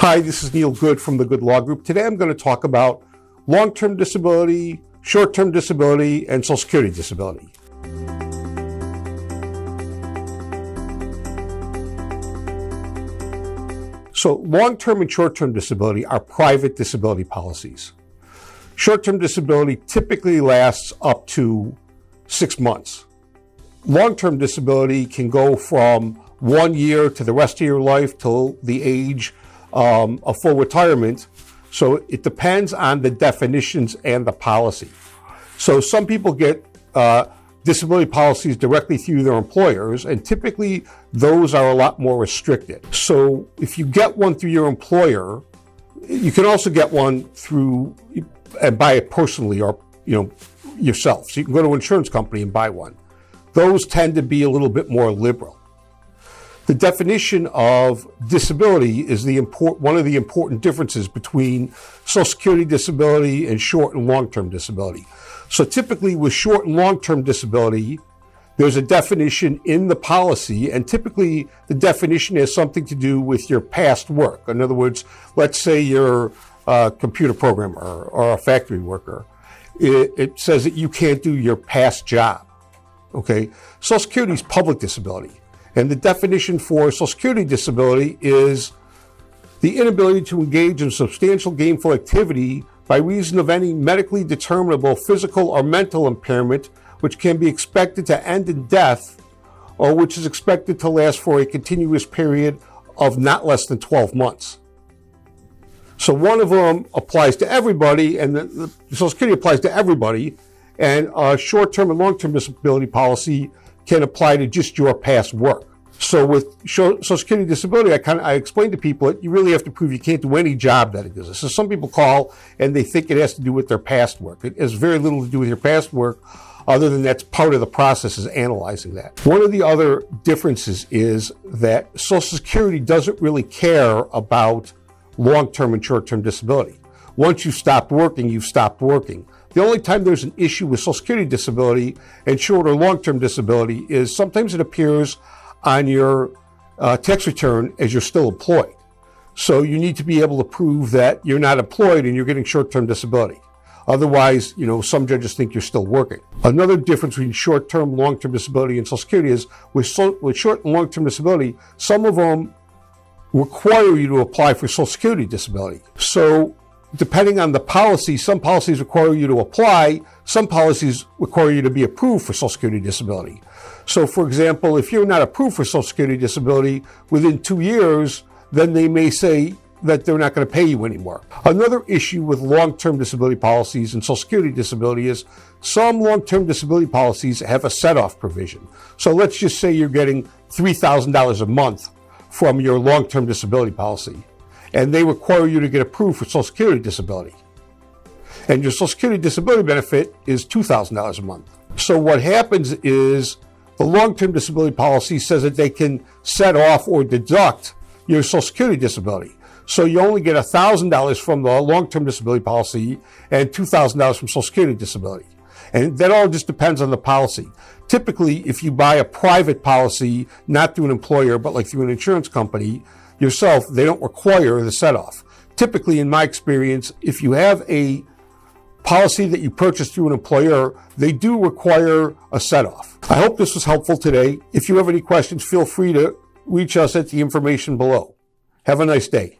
Hi, this is Neil Good from the Good Law Group. Today I'm going to talk about long-term disability, short-term disability, and Social Security disability. So long-term and short-term disability are private disability policies. Short-term disability typically lasts up to 6 months. Long-term disability can go from 1 year to the rest of your life till the age of full retirement. So it depends on the definitions and the policy. So some people get disability policies directly through their employers, and typically those are a lot more restricted. So if you get one through your employer, you can also get one through and buy it personally or yourself. So you can go to an insurance company and buy one. Those tend to be a little bit more liberal. The definition of disability is one of the important differences between Social Security disability and short and long-term disability. So typically with short and long-term disability, there's a definition in the policy, and typically the definition has something to do with your past work. In other words, let's say you're a computer programmer or a factory worker. It says that you can't do your past job. Okay? Social Security is public disability. And the definition for Social Security disability is the inability to engage in substantial gainful activity by reason of any medically determinable physical or mental impairment which can be expected to end in death or which is expected to last for a continuous period of not less than 12 months. So one of them applies to everybody, and the Social Security applies to everybody, and a short-term and long-term disability policy can apply to just your past work. So with Social Security disability, I explain to people that you really have to prove you can't do any job that exists. So some people call and they think it has to do with their past work. It has very little to do with your past work, other than that's part of the process is analyzing that. One of the other differences is that Social Security doesn't really care about long-term and short-term disability. Once you've stopped working, you've stopped working. The only time there's an issue with Social Security disability and short or long-term disability is sometimes it appears on your tax return as you're still employed. So you need to be able to prove that you're not employed and you're getting short-term disability. Otherwise, some judges think you're still working. Another difference between short-term, long-term disability and Social Security is with short and long-term disability, some of them require you to apply for Social Security disability. So depending on the policy, some policies require you to apply, some policies require you to be approved for Social Security disability. So for example, if you're not approved for Social Security disability within 2 years, then they may say that they're not going to pay you anymore. Another issue with long-term disability policies and Social Security disability is some long-term disability policies have a set-off provision. So let's just say you're getting $3,000 a month from your long-term disability policy, and they require you to get approved for Social Security disability. And your Social Security disability benefit is $2,000 a month. So what happens is the long-term disability policy says that they can set off or deduct your Social Security disability. So you only get $1,000 from the long-term disability policy and $2,000 from Social Security disability. And that all just depends on the policy. Typically, if you buy a private policy, not through an employer, but like through an insurance company, yourself, they don't require the set-off. Typically, in my experience, if you have a policy that you purchase through an employer, they do require a set-off. I hope this was helpful today. If you have any questions, feel free to reach us at the information below. Have a nice day.